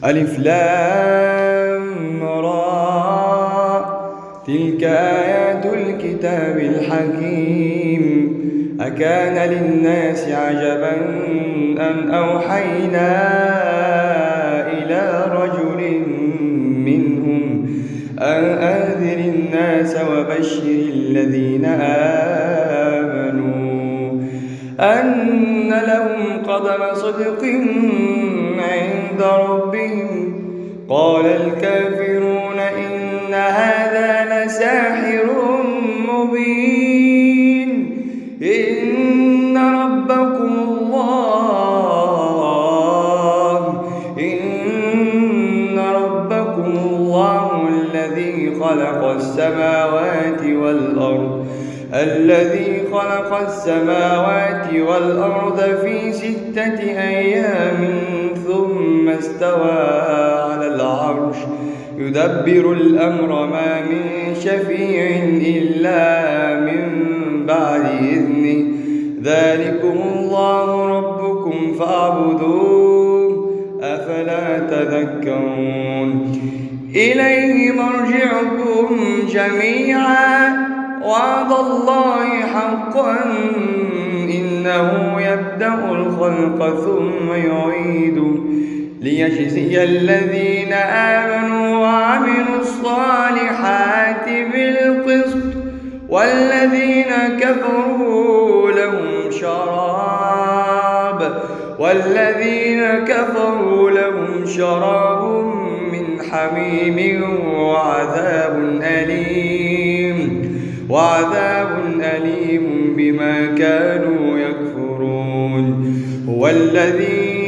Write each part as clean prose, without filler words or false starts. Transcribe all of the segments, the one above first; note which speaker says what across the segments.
Speaker 1: ألف لام را تلك آيات الكتاب الحكيم أكان للناس عجبا أن أوحينا إلى رجل منهم أن أنذر الناس وبشر الذين آمنوا أن لهم قدم صدق عند ربهم. قال الكافرون إن هذا لساحر مبين. إن ربكم الله الذي خلق السماوات والأرض في 6 أيام ثم استوى على العرش يدبر الأمر ما من شفيع إلا من بعد إذنه ذلكم الله ربكم فاعبدوه أفلا تذكرون. إليه مرجعكم جميعا وعد الله حقا إنه يبدأ الخلق ثم يعيده ليجزي الذين آمنوا وعملوا الصالحات بالقسط والذين كفروا لهم شراب من حميم وعذاب أليم بما كانوا يكفرون. هو الذي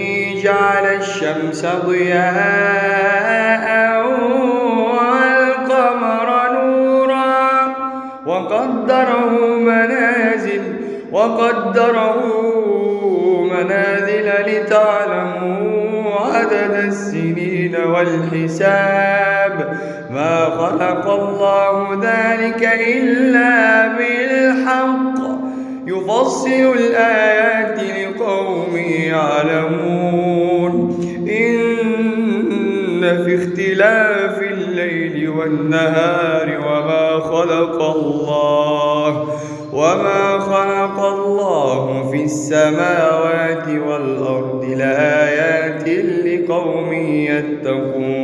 Speaker 1: جعل الشمس ضياء والقمر نورا وقدره منازل لتعلموا عدد السنين والحساب ما خلق الله ذلك إلا بالحق يفصل الآيات لقوم يعلمون. إن في اختلاف الليل والنهار وما خلق الله في السماوات والأرض لآيات لقوم يتقون.